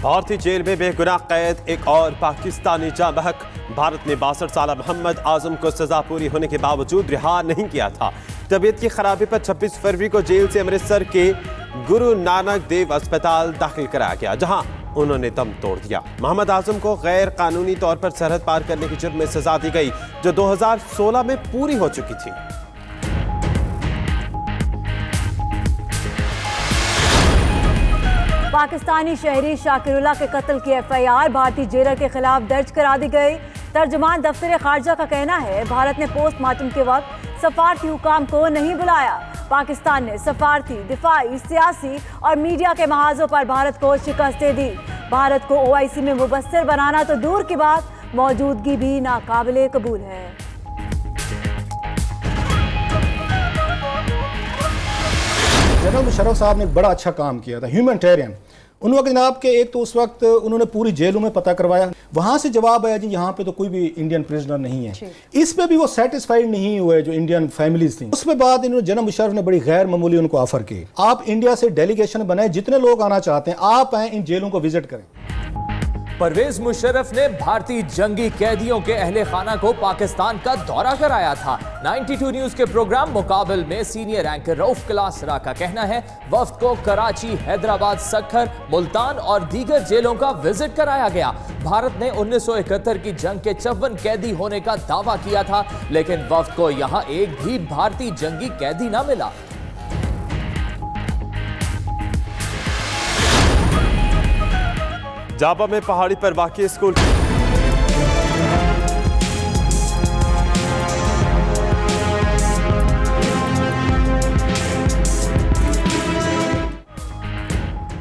भारतीय जेल में बेगुनाह कैद एक और पाकिस्तानी जाँ बहक। भारत ने 62 साल मोहम्मद आजम को सजा पूरी होने के बावजूद रिहा नहीं किया था। तबीयत की खराबी पर 26 फरवरी को जेल से अमृतसर के गुरु नानक देव अस्पताल दाखिल कराया गया, जहां उन्होंने दम तोड़ दिया। मोहम्मद आजम को गैर कानूनी तौर पर सरहद पार करने के जुर्म में सजा दी गई, जो 2016 में पूरी हो चुकी थी। पाकिस्तानी शहरी शाकिरुल्लाह के कत्ल की एफआईआर भारतीय जेलर के खिलाफ दर्ज करा दी गई। तर्जुमान दफ्तर खारजा का कहना है, भारत ने पोस्टमार्टम के वक्त सफारती हुकाम को नहीं बुलाया। पाकिस्तान ने सफारती, दिफाई, सियासी और मीडिया के महाजों पर भारत को शिकस्त दे दी। भारत को ओआईसी में मुबस्सिर बनाना तो दूर की बात, मौजूदगी भी नाकाबिले कबूल है। जनरल मुशर्रफ साहब ने बड़ा अच्छा काम किया था, ह्यूमैनिटेरियन। उन वक्त जनाब के एक तो उस वक्त उन्होंने पूरी जेलों में पता करवाया, वहां से जवाब आया जी यहाँ पे तो कोई भी इंडियन प्रिजनर नहीं है। इस पे भी वो सेटिस्फाइड नहीं हुए जो इंडियन फैमिलीज थी। उसके बाद इन्होंने जनरल मुशर्रफ ने बड़ी गैर मामूली उनको ऑफर की, आप इंडिया से डेलीगेशन बनाए, जितने लोग आना चाहते हैं आप आए, इन जेलों को विजिट करें। परवेज मुशर्रफ ने भारतीय जंगी कैदियों के अहले खाना को पाकिस्तान का दौरा कराया था। 92 न्यूज के प्रोग्राम मुकाबल में सीनियर एंकर रऊफ क्लासरा का कहना है, वफ्द को कराची, हैदराबाद, सक्खर, मुल्तान और दीगर जेलों का विजिट कराया गया। भारत ने 1971 की जंग के 54 कैदी होने का दावा किया था, लेकिन वफ्द को यहां एक भी भारतीय जंगी कैदी न मिला। जाबा में पहाड़ी पर वाक़ई स्कूल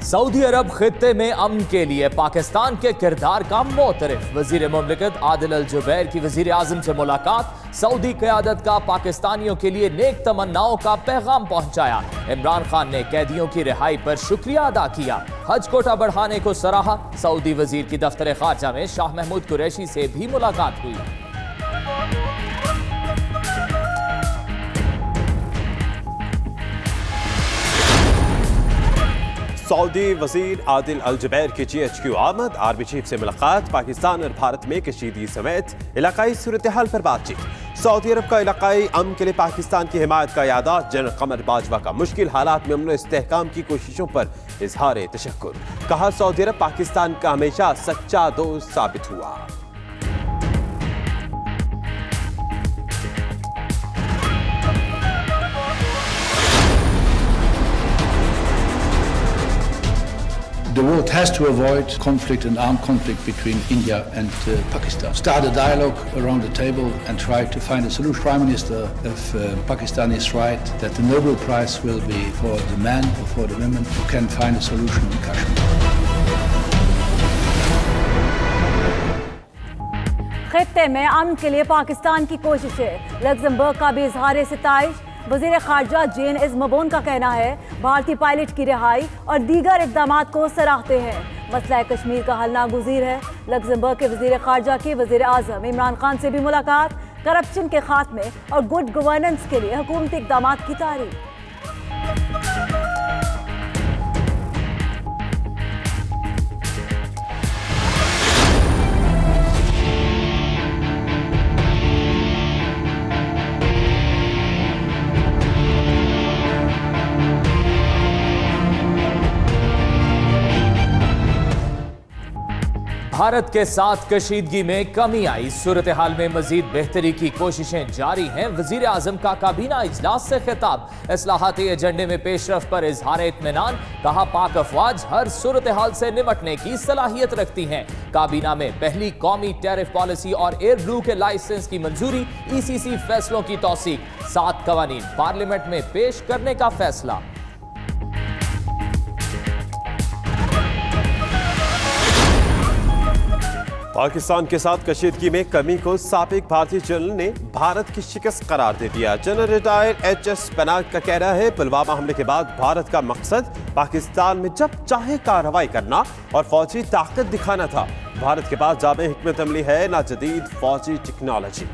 सऊदी अरब खित्ते में अमन के लिए पाकिस्तान के किरदार का मोतरफ। वजीर मुमलिकत आदिल अल जुबैर की वजीर आजम से मुलाकात, सऊदी क़यादत का पाकिस्तानियों के लिए नेक तमन्नाओं का पैगाम पहुंचाया। इमरान खान ने कैदियों की रिहाई पर शुक्रिया अदा किया। हज कोटा बढ़ाने को सराहा। सऊदी वजीर की दफ्तर खारजा में शाह महमूद कुरैशी से भी मुलाकात हुई। सऊदी वजीर आदिल अल जुबैर की GHQ आमद, आर्मी चीफ से मुलाकात, पाकिस्तान और भारत में कशीदगी समेत इलाकाई सूरत हाल पर बातचीत। सऊदी अरब का इलाकाई अमन के लिए पाकिस्तान की हिमायत का यादा। जनरल कमर बाजवा का मुश्किल हालात में अमन और इस्तेहकाम की कोशिशों पर इजहार तशक्कुर। कहा, सऊदी अरब पाकिस्तान का हमेशा सच्चा दोस्त साबित हुआ। The world has to avoid conflict and armed conflict between India and Pakistan. Start a dialogue around the table and try to find a solution. Prime Minister of Pakistan is right that the Nobel Prize will be for the men or for the women who can find a solution in Kashmir. खित्ते में अमन के लिए पाकिस्तान की कोशिशें, Luxembourg का भी इजहार सिताइश। वजीर खारजा जेन इज मबोन का कहना है, भारतीय पायलट की रिहाई और दीगर इक़दामात को सराहते हैं। मसला कश्मीर का हल नागुज़ीर है। लग्जमबर्ग के वजीर खारजा की वजीर आज़म इमरान खान से भी मुलाकात, करप्शन के खात्मे और गुड गवर्नेंस के लिए हुकूमती इक़दामात की तारीफ। भारत के साथ कशीदगी में कमी आई, सूरत हाल में मजीद बेहतरी की कोशिशें जारी हैं। वजीर आजम का काबीना इजलास से खिताब, इस्लाहाती एजेंडे में पेशरफ पर इजहार इत्मीनान। कहा, पाक अफवाज हर सूरत हाल से निपटने की सलाहियत रखती हैं। काबीना में पहली कौमी टैरिफ पॉलिसी और एयर ब्लू के लाइसेंस की मंजूरी, ECC फैसलों की तौसीक, 7 कवानीन पार्लियामेंट में पेश करने का फैसला। पाकिस्तान के साथ कशीदगी में कमी को साबिक भारतीय जनरल ने भारत की शिकस्त करार दे दिया। जनरल रिटायर्ड HS पनाग का कहना है, पुलवामा हमले के बाद भारत का मकसद पाकिस्तान में जब चाहे कार्रवाई करना और फौजी ताकत दिखाना था। भारत के पास जामे हिकमत अमली है, ना जदीद फौजी टेक्नोलॉजी।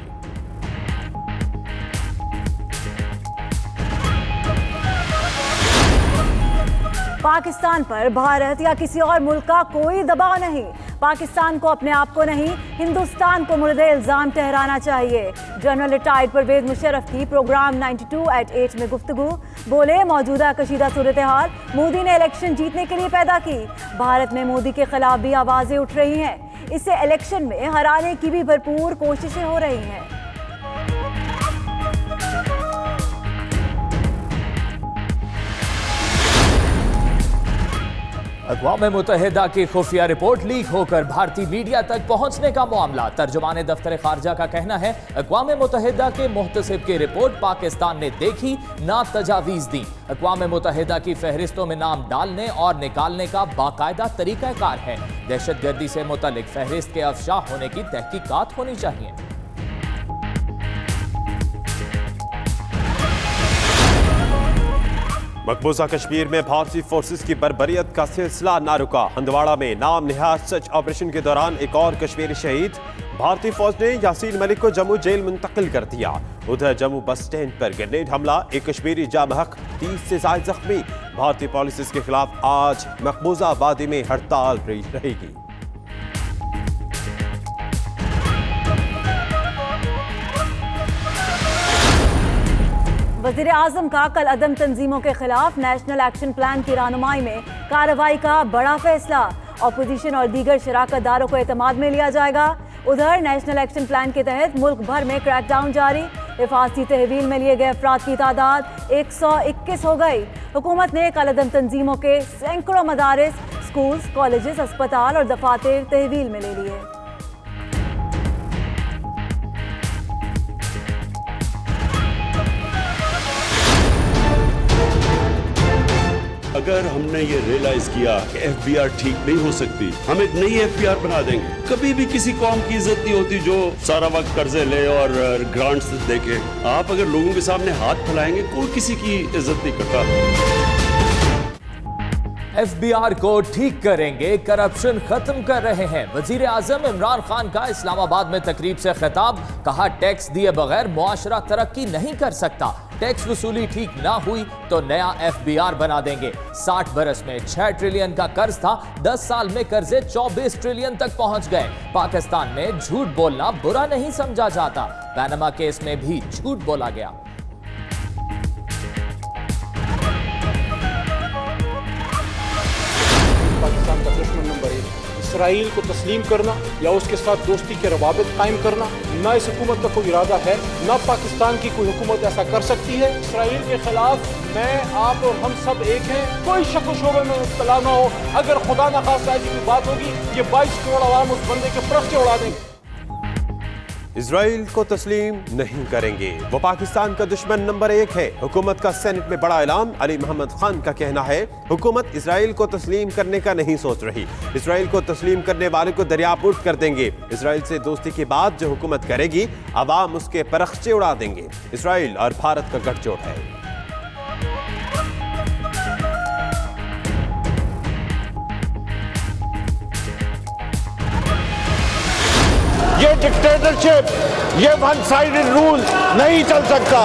पाकिस्तान पर भारत या किसी और मुल्क का कोई दबाव नहीं। पाकिस्तान को अपने आप को नहीं, हिंदुस्तान को मुर्दे इल्जाम ठहराना चाहिए। जनरल रिटायर्ड परवेज मुशर्रफ की प्रोग्राम 92@8 में गुफ्तगू। बोले, मौजूदा कशीदा सूरत हाल मोदी ने इलेक्शन जीतने के लिए पैदा की। भारत में मोदी के खिलाफ भी आवाजें उठ रही हैं। इसे इलेक्शन में हराने की भी भरपूर कोशिशें हो रही हैं। अक़वाम मुत्तहिदा की खुफिया रिपोर्ट लीक होकर भारतीय मीडिया तक पहुंचने का मामला। तर्जुमाने दफ्तर खारजा का कहना है, अक़वाम मुत्तहिदा के मुहतसिब की रिपोर्ट पाकिस्तान ने देखी, ना तजावीज़ दी। अक़वाम मुत्तहिदा की फहरिस्तों में नाम डालने और निकालने का बाकायदा तरीक़ाकार है। दहशतगर्दी से मुतल्लिक फहरिस्त के अफशा होने की तहकीकात होनी चाहिए। मकबूजा कश्मीर में भारतीय फोर्सेस की बर्बरियत का सिलसिला ना रुका। हंदवाड़ा में नाम निहाद सर्च ऑपरेशन के दौरान एक और कश्मीरी शहीद। भारतीय फौज ने यासीन मलिक को जम्मू जेल मुंतकिल कर दिया। उधर जम्मू बस स्टैंड पर ग्रेनेड हमला, एक कश्मीरी जामहक, 30 से ज्यादा जख्मी। भारतीय पॉलिसी के खिलाफ आज मकबूजा वादी में हड़ताल रहेगी। वज़ीर आज़म का कल अदम तंजीमों के खिलाफ नेशनल एक्शन प्लान की रहनुमाई में कार्रवाई का बड़ा फैसला। अपोजिशन और दीगर शराकतदारों को एतमाद में लिया जाएगा। उधर नेशनल एक्शन प्लान के तहत मुल्क भर में क्रैकडाउन जारी। हिफाजती तहवील में लिए गए अफराद की तादाद 121 हो गई। हुकूमत ने कल अदम तंजीमों के सैकड़ों मदारिस, स्कूल्स, कॉलेजेस, अस्पताल और दफातर तहवील में ले लिए। अगर हमने ये रियलाइज किया कि एफबीआर ठीक नहीं हो सकती, हम एक नई एफबीआर बना देंगे। कभी भी किसी कौम की इज्जत नहीं होती जो सारा वक्त कर्जे ले और ग्रांट्स देके। आप अगर लोगों के सामने हाथ फैलाएंगे, कोई किसी की इज्जत नहीं करता। एफबीआर को ठीक करेंगे, करप्शन खत्म कर रहे हैं। वजीर आजम इमरान खान का इस्लामाबाद में तकरीब से खिताब। कहा, टैक्स दिए बगैर मुआशरा तरक्की नहीं कर सकता। टैक्स वसूली ठीक ना हुई तो नया एफबीआर बना देंगे। 60 बरस में 6 ट्रिलियन का कर्ज था, 10 साल में कर्जे 24 ट्रिलियन तक पहुंच गए। पाकिस्तान में झूठ बोलना बुरा नहीं समझा जाता। पैनामा केस में भी झूठ बोला गया। पाकिस्तान का दुश्मन नंबर 1 इसराइल को तस्लीम करना या उसके साथ दोस्ती के रवाबित कायम करना, ना इस हुकूमत का कोई इरादा है, ना पाकिस्तान की कोई हुकूमत ऐसा कर सकती है। इसराइल के खिलाफ मैं, आप और हम सब एक हैं। कोई शक शोबे में मुब्तला ना हो। अगर खुदा न खास्ता ऐसी कोई बात होगी, ये 22 करोड़ आवाम उस बंदे के परख्चे उड़ा देंगे। इजराइल को तस्लीम नहीं करेंगे, वो पाकिस्तान का दुश्मन नंबर 1 है। हुकूमत का सेनेट में बड़ा ऐलान। अली मोहम्मद खान का कहना है, हुकूमत इजराइल को तस्लीम करने का नहीं सोच रही। इजराइल को तस्लीम करने वाले को दरियापुर्द कर देंगे। इजराइल से दोस्ती के बाद जो हुकूमत करेगी, अवाम उसके परख्चे उड़ा देंगे। इजराइल और भारत का गठजोड़ है। ये डिक्टेटरशिप, ये वन साइडेड रूल नहीं चल सकता।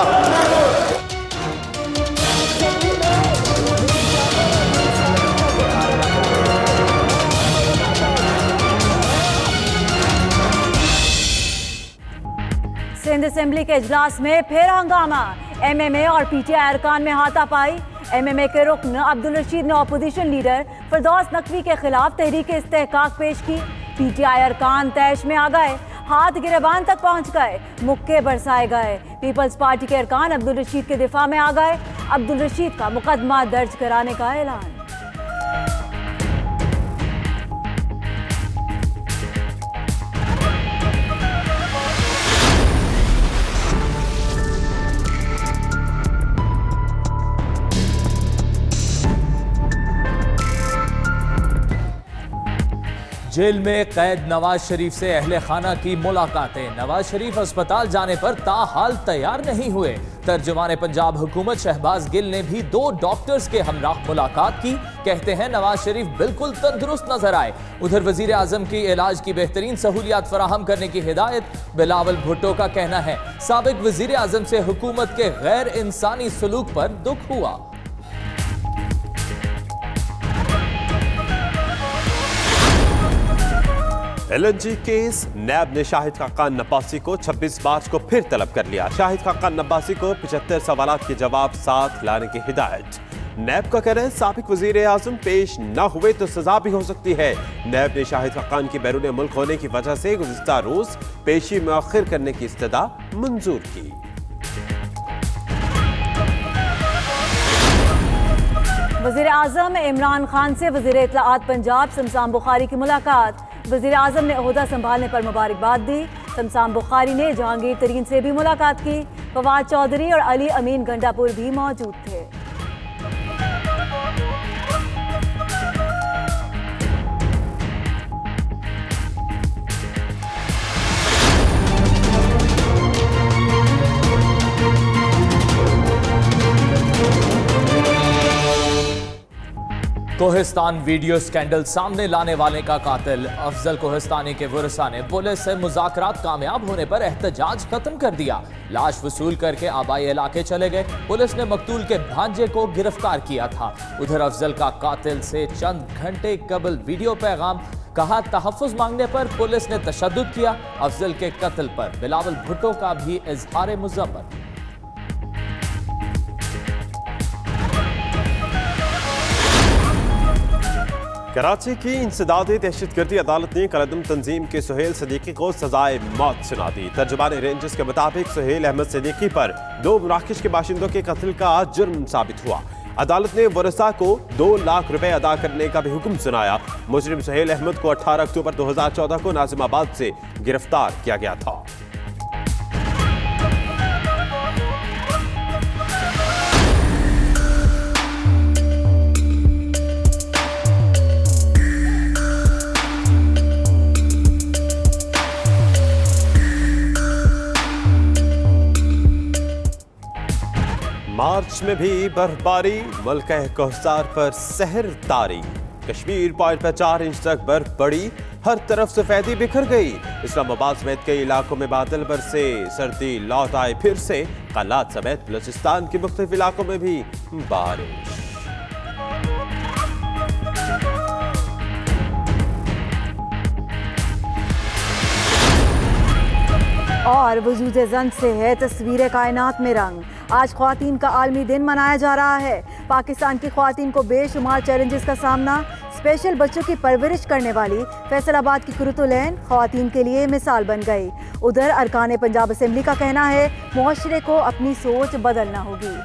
सिंध असेंबली के इजलास में फिर हंगामा। एमएमए और पीटीआई अरकान में हाथापाई। एमएमए के रुकन अब्दुल रशीद ने अपोजिशन लीडर फिरदौस नकवी के खिलाफ तहरीक इस्तेहकाक पेश की। पीटीआई अरकान तैश में आ गए, हाथ गिरेबान तक पहुंच गए, मुक्के बरसाए गए। पीपल्स पार्टी के अरकान अब्दुल रशीद के दिफा में आ गए। अब्दुल रशीद का मुकदमा दर्ज कराने का ऐलान। जेल में कैद नवाज शरीफ से अहले खाना की मुलाकातें। नवाज शरीफ अस्पताल जाने पर ताहाल तैयार नहीं हुए। तर्जुमाने पंजाब हुकूमत शहबाज गिल ने भी 2 डॉक्टर्स के हमराह मुलाकात की। कहते हैं नवाज शरीफ बिल्कुल तंदुरुस्त नजर आए। उधर वजीर आजम की इलाज की बेहतरीन सहूलियात फराहम करने की हिदायत। बिलावल भुट्टो का कहना है, साबिक वजीर आजम से हुकूमत के गैर इंसानी सलूक पर दुख हुआ। LNG केस, नैब ने शाहिद खाकान अब्बासी को 26 मार्च को फिर तलब कर लिया। शाहिद खाकान अब्बासी को 75 सवालात के जवाब साथ लाने की हिदायत। नैब का कहना है साबिक वजीर आजम पेश न हुए तो सजा भी हो सकती है। नैब ने शाहिद खाकान के बैरून मुल्क होने की वजह से गुज़िश्ता रोज पेशी मुअख्खर करने की इस्तदा मंजूर की। वजीर आजम इमरान खान से वजीर इत्तलाआत पंजाब शमशान बुखारी की मुलाकात। वजीर आजम ने ओहदा संभालने पर मुबारकबाद दी। शमशान बुखारी ने जहांगीर तरीन से भी मुलाकात की। फवाद चौधरी और अली अमीन गंडापुर भी मौजूद थे। कोहिस्तान वीडियो स्कैंडल सामने लाने वाले का कातिल अफजल कोहिस्तानी के वरसा ने पुलिस से मुज़ाकरात कामयाब होने पर एहतजाज खत्म कर दिया। लाश वसूल करके आबाई इलाके चले गए। पुलिस ने मकतूल के भांजे को गिरफ्तार किया था। उधर अफजल का कातिल से चंद घंटे कबल वीडियो पैगाम, कहा तहफ़्फ़ुज़ मांगने पर पुलिस ने तशद्दुद किया। अफजल के कत्ल पर बिलावल भुट्टो का भी इज़हार मुज़म्मत। कराची की इंसदादी दहशतगर्दी अदालत ने कलदम तंजीम के सुहेल सदीकी को सजाए मौत सुना दी। तर्जुमान रेंजर्स के मुताबिक सुहेल अहमद सदीकी पर 2 मराकश के बाशिंदों के कत्ल का जुर्म साबित हुआ। अदालत ने वरसा को 2 लाख रुपए अदा करने का भी हुक्म सुनाया। मुजरिम सुहेल अहमद को 18 अक्टूबर 2014 को नाजिमाबाद से गिरफ्तार किया गया था। मार्च में भी बर्फबारी, मलका कोहसार पर सहर तारी। कश्मीर पॉइंट पर 4 इंच तक बर्फ पड़ी, हर तरफ सफेदी बिखर गई। इस्लामाबाद समेत कई इलाकों में बादल बरसे, सर्दी लौट आए फिर से। कालात समेत बलूचिस्तान के मुख्तलिफ इलाकों में भी बारिश। और वजूद ज़न से है तस्वीर कायनात में रंग। आज ख्वातीन का आलमी दिन मनाया जा रहा है। पाकिस्तान की ख्वातीन को बेशुमार चैलेंजेस का सामना। स्पेशल बच्चों की परवरिश करने वाली फैसलाबाद की कुर्तुलैन ख्वातीन के लिए मिसाल बन गई। उधर अरकान पंजाब असेंबली का कहना है मुआशरे को अपनी सोच बदलना होगी।